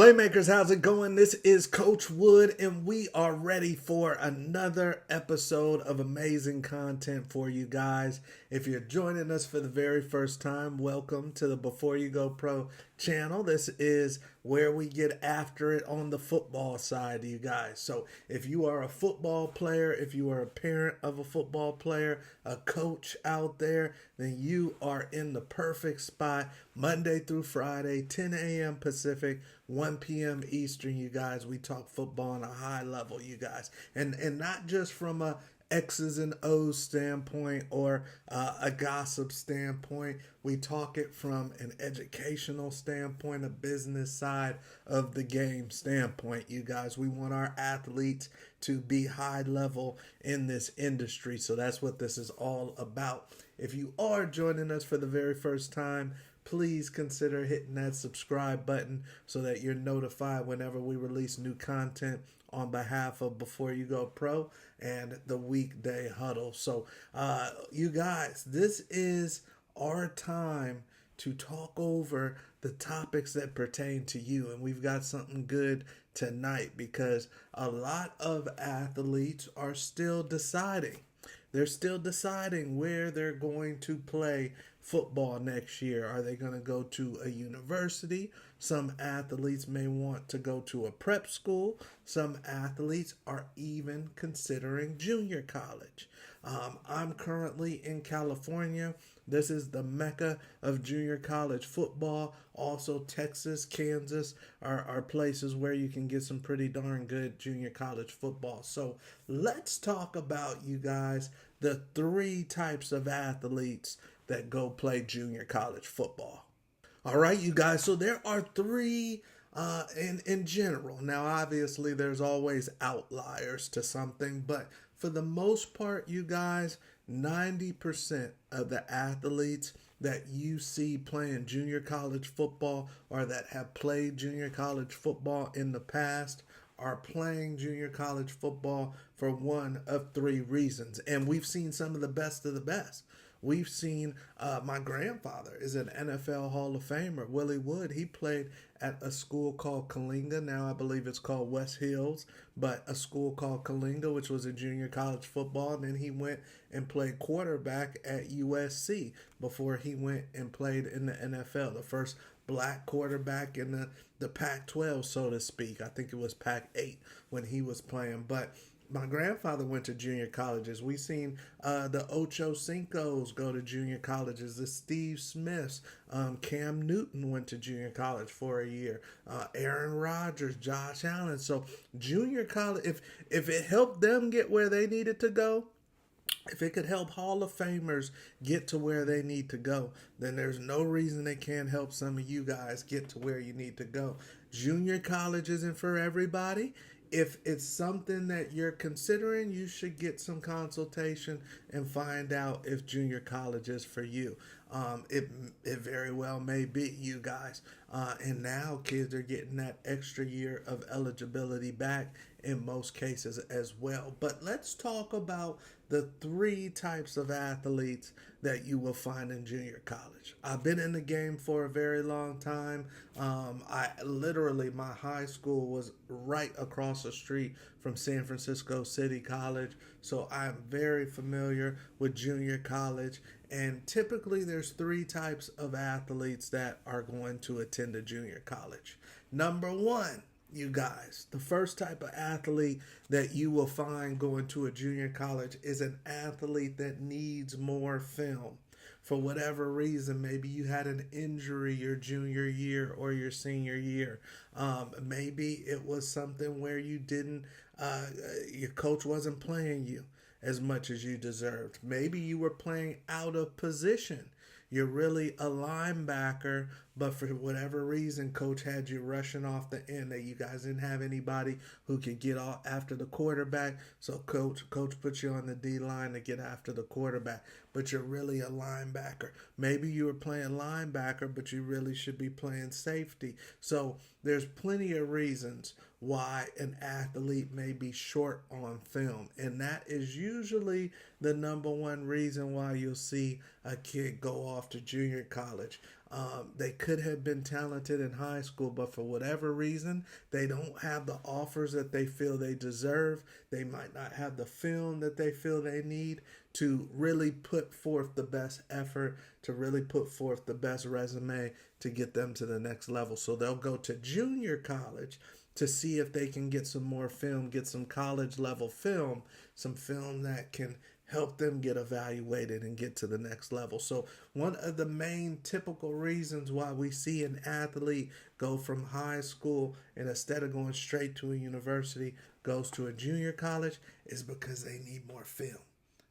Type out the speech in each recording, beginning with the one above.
Playmakers, how's it going? This is Coach Wood, and we are ready for another episode of amazing content for you guys. If you're joining us for the very first time, welcome to the Before You Go Pro channel. This is where we get after it on the football side, you guys. So if you are a football player, if you are a parent of a football player, a coach out there, then you are in the perfect spot. Monday through Friday, 10 a.m. Pacific, 1 p.m. Eastern, you guys. We talk football on a high level, you guys. And not just from a X's and O's standpoint or a gossip standpoint. We talk it from an educational standpoint, a business side of the game standpoint, you guys. We want our athletes to be high level in this industry. So that's what this is all about. If you are joining us for the very first time, please consider hitting that subscribe button so that you're notified whenever we release new content on behalf of Before You Go Pro and the Weekday Huddle. So, you guys, this is our time to talk over the topics that pertain to you. And we've got something good tonight because a lot of athletes are still deciding. They're still deciding where they're going to play football next year. Are they going to go to a university? Some athletes may want to go to a prep school. Some athletes are even considering junior college. I'm currently in California. This is the mecca of junior college football. Also, Texas, Kansas are places where you can get some pretty darn good junior college football. So let's talk about, you guys, the three types of athletes that go play junior college football. All right, you guys. So there are three in general. Now, obviously, there's always outliers to something, but for the most part, you guys, 90% of the athletes that you see playing junior college football or that have played junior college football in the past are playing junior college football for one of three reasons. And we've seen some of the best. We've seen my grandfather is an NFL Hall of Famer, Willie Wood. He played at a school called Kalinga. Now I believe it's called West Hills, but a school called Kalinga, which was a junior college football. And then he went and played quarterback at USC before he went and played in the NFL. The first black quarterback in the Pac-12, so to speak. I think it was Pac-8 when he was playing, but my grandfather went to junior colleges. We've seen the Ocho Cincos go to junior colleges. The Steve Smiths, Cam Newton went to junior college for a year. Aaron Rodgers, Josh Allen. So junior college, if it helped them get where they needed to go, if it could help Hall of Famers get to where they need to go, then there's no reason they can't help some of you guys get to where you need to go. Junior college isn't for everybody. If it's something that you're considering, you should get some consultation and find out if junior college is for you. It very well may be, you guys. And now kids are getting that extra year of eligibility back in most cases as well. But let's talk about the three types of athletes that you will find in junior college. I've been in the game for a very long time. My high school was right across the street from San Francisco City College. So I'm very familiar with junior college. And typically there's three types of athletes that are going to attend a junior college. Number one, you guys, the first type of athlete that you will find going to a junior college is an athlete that needs more film. For whatever reason, maybe you had an injury your junior year or your senior year. Maybe it was something where you didn't, your coach wasn't playing you as much as you deserved. Maybe you were playing out of position. You're really a linebacker, but for whatever reason, coach had you rushing off the end. That you guys didn't have anybody who could get off after the quarterback. So coach put you on the D line to get after the quarterback, but you're really a linebacker. Maybe you were playing linebacker, but you really should be playing safety. So there's plenty of reasons why an athlete may be short on film. And that is usually the number one reason why you'll see a kid go off to junior college. They could have been talented in high school, but for whatever reason, they don't have the offers that they feel they deserve. They might not have the film that they feel they need to really put forth the best effort, to really put forth the best resume to get them to the next level. So they'll go to junior college to see if they can get some more film, get some college level film, some film that can help them get evaluated and get to the next level. So one of the main typical reasons why we see an athlete go from high school and instead of going straight to a university goes to a junior college is because they need more film.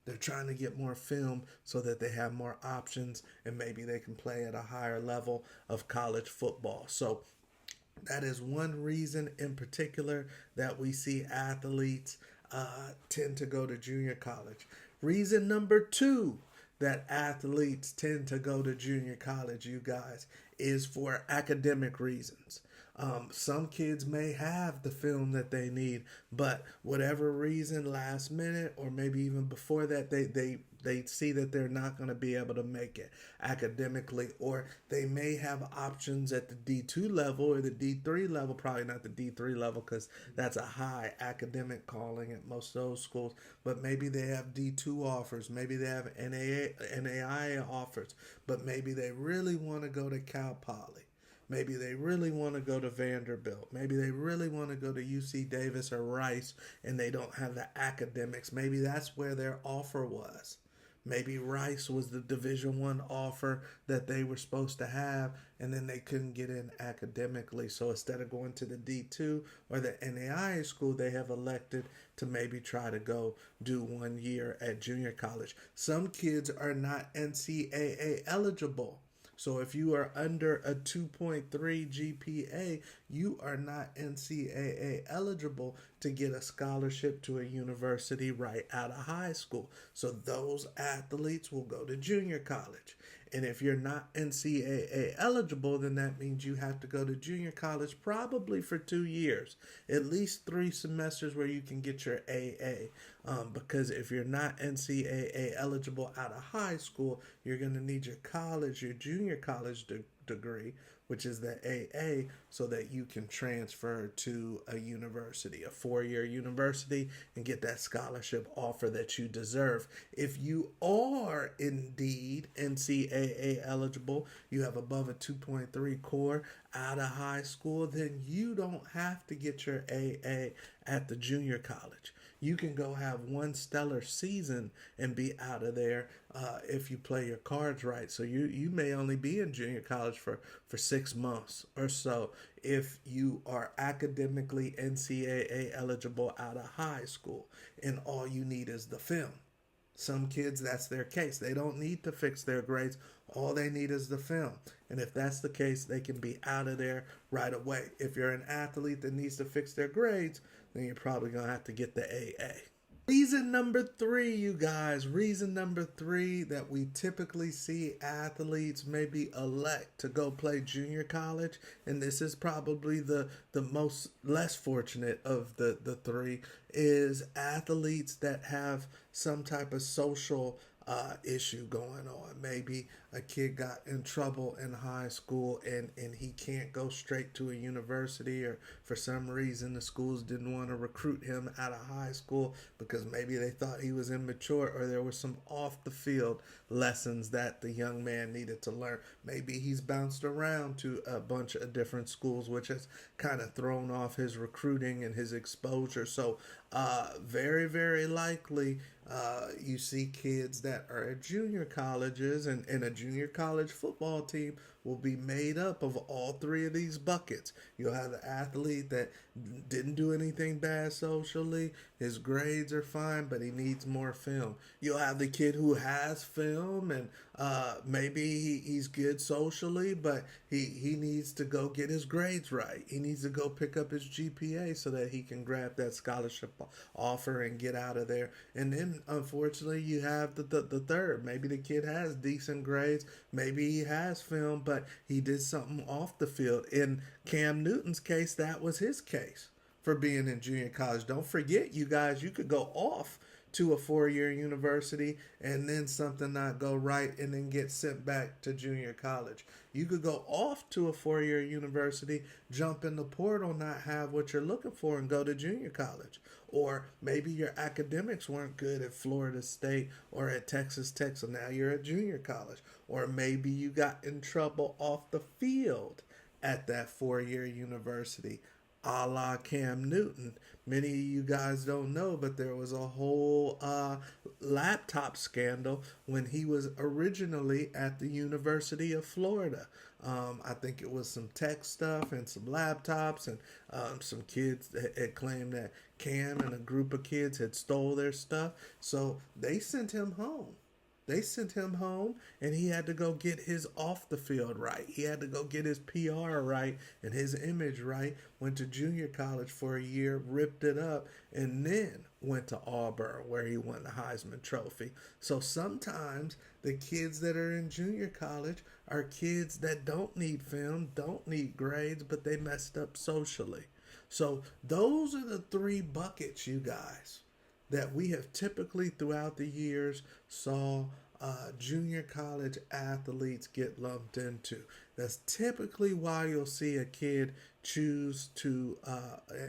They're trying to get more film so that they have more options and maybe they can play at a higher level of college football. So that is one reason in particular that we see athletes tend to go to junior college. Reason number two that athletes tend to go to junior college, you guys, is for academic reasons. Some kids may have the film that they need, but whatever reason, last minute or maybe even before that, they see that they're not going to be able to make it academically, or they may have options at the D2 level or the D3 level, probably not the D3 level because that's a high academic calling at most of those schools, but maybe they have D2 offers, maybe they have NAIA offers, but maybe they really want to go to Cal Poly. Maybe they really want to go to Vanderbilt. Maybe they really want to go to UC Davis or Rice and they don't have the academics. Maybe that's where their offer was. Maybe Rice was the Division I offer that they were supposed to have and then they couldn't get in academically. So instead of going to the D2 or the NAIA school, they have elected to maybe try to go do 1 year at junior college. Some kids are not NCAA eligible. So if you are under a 2.3 GPA, you are not NCAA eligible to get a scholarship to a university right out of high school. So those athletes will go to junior college. And if you're not NCAA eligible, then that means you have to go to junior college probably for 2 years, at least 3 semesters where you can get your AA. Because if you're not NCAA eligible out of high school, you're going to need your college, your junior college degree, which is the AA, so that you can transfer to a university, a 4-year university, and get that scholarship offer that you deserve. If you are indeed NCAA eligible, you have above a 2.3 core out of high school, then you don't have to get your AA at the junior college. You can go have one stellar season and be out of there if you play your cards right. So you may only be in junior college for 6 months or so if you are academically NCAA eligible out of high school and all you need is the film. Some kids, that's their case. They don't need to fix their grades. All they need is the film. And if that's the case, they can be out of there right away. If you're an athlete that needs to fix their grades, then you're probably going to have to get the AA. Reason number 3, you guys. Reason number 3 that we typically see athletes maybe elect to go play junior college, and this is probably the most less fortunate of the 3, is athletes that have some type of social issue going on. Maybe a kid got in trouble in high school and he can't go straight to a university, or for some reason the schools didn't want to recruit him out of high school because maybe they thought he was immature, or there were some off the field lessons that the young man needed to learn. Maybe he's bounced around to a bunch of different schools, which has kind of thrown off his recruiting and his exposure. So very, very likely you see kids that are at junior colleges, and a junior college football team will be made up of all 3 of these buckets. You'll have the athlete that didn't do anything bad socially, his grades are fine, but he needs more film. You'll have the kid who has film and maybe he's good socially, but he needs to go get his grades right. He needs to go pick up his GPA so that he can grab that scholarship offer and get out of there. And then unfortunately you have the third. Maybe the kid has decent grades, maybe he has film, but he did something off the field. In Cam Newton's case, that was his case for being in junior college. Don't forget, you guys, you could go off to a 4-year university and then something not go right and then get sent back to junior college. You could go off to a 4-year university, jump in the portal, not have what you're looking for, and go to junior college. Or maybe your academics weren't good at Florida State or at Texas Tech, so now you're at junior college. Or maybe you got in trouble off the field at that 4-year university, a la Cam Newton. Many of you guys don't know, but there was a whole laptop scandal when he was originally at the University of Florida. I think it was some tech stuff and some laptops, and some kids had claimed that Cam and a group of kids had stole their stuff. So they sent him home. And he had to go get his off the field right. He had to go get his PR right and his image right. Went to junior college for a year, ripped it up, and then went to Auburn where he won the Heisman Trophy. So sometimes the kids that are in junior college are kids that don't need film, don't need grades, but they messed up socially. So those are the 3 buckets, you guys, that we have typically throughout the years saw junior college athletes get lumped into. That's typically why you'll see a kid choose to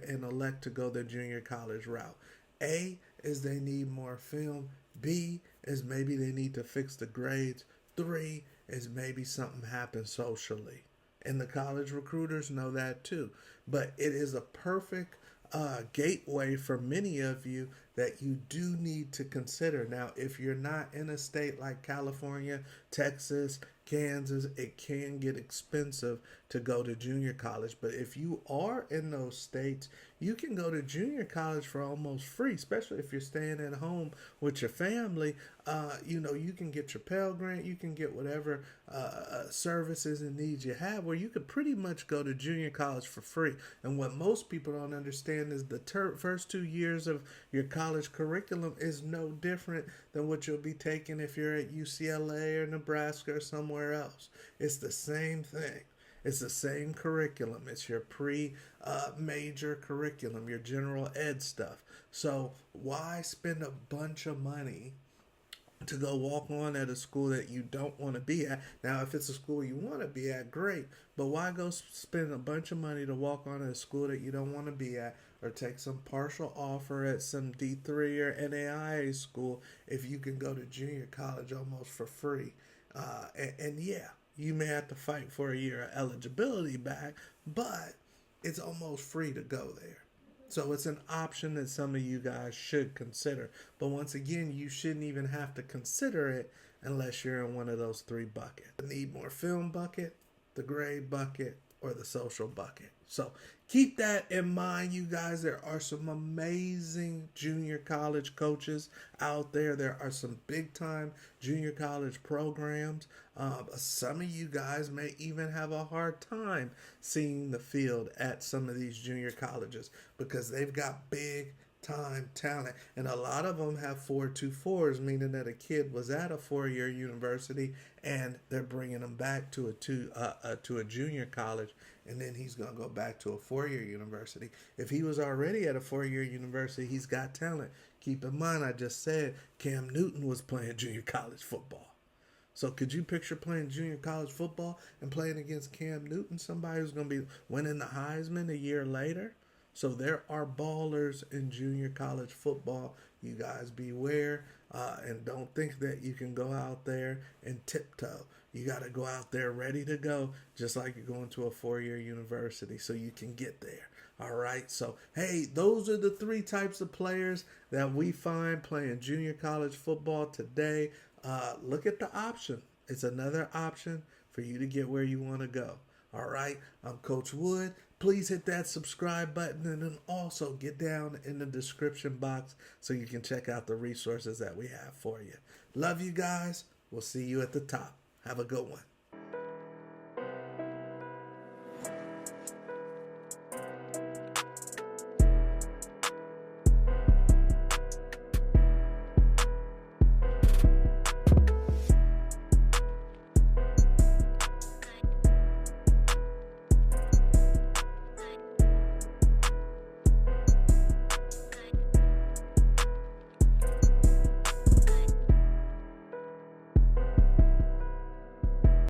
and elect to go the junior college route. A is they need more film. B is maybe they need to fix the grades. 3 is maybe something happened socially. And the college recruiters know that too. But it is a perfect gateway for many of you that you do need to consider. Now, if you're not in a state like California, Texas, Kansas, it can get expensive to go to junior college. But if you are in those states, you can go to junior college for almost free, especially if you're staying at home with your family. You can get your Pell Grant, you can get whatever services and needs you have, where you could pretty much go to junior college for free. And what most people don't understand is the first 2 years of your college curriculum is no different than what you'll be taking if you're at UCLA or Nebraska or somewhere else. It's the same thing. It's the same curriculum. It's your pre-major curriculum, your general ed stuff. So why spend a bunch of money to go walk on at a school that you don't want to be at? Now, if it's a school you want to be at, great. But why go spend a bunch of money to walk on at a school that you don't want to be at, or take some partial offer at some D3 or NAIA school if you can go to junior college almost for free? And yeah, you may have to fight for a year of eligibility back, but it's almost free to go there. So it's an option that some of you guys should consider. But once again, you shouldn't even have to consider it unless you're in one of those 3 buckets. The need more film bucket, the grade bucket, or the social bucket. So keep that in mind, you guys. There are some amazing junior college coaches out there. There are some big time junior college programs. Some of you guys may even have a hard time seeing the field at some of these junior colleges because they've got big time talent, and a lot of them have 4.24s, meaning that a kid was at a 4-year university and they're bringing him back to a junior college, and then he's going to go back to a 4-year university. If he was already at a 4-year university, he's got talent. Keep in mind, I just said Cam Newton was playing junior college football. So could you picture playing junior college football and playing against Cam Newton, somebody who's going to be winning the Heisman a year later? So there are ballers in junior college football. You guys beware, and don't think that you can go out there and tiptoe. You got to go out there ready to go, just like you're going to a 4-year university, so you can get there. All right. So, hey, those are the 3 types of players that we find playing junior college football today. Look at the option. It's another option for you to get where you want to go. All right. I'm Coach Wood. Please hit that subscribe button, and then also get down in the description box so you can check out the resources that we have for you. Love you guys. We'll see you at the top. Have a good one.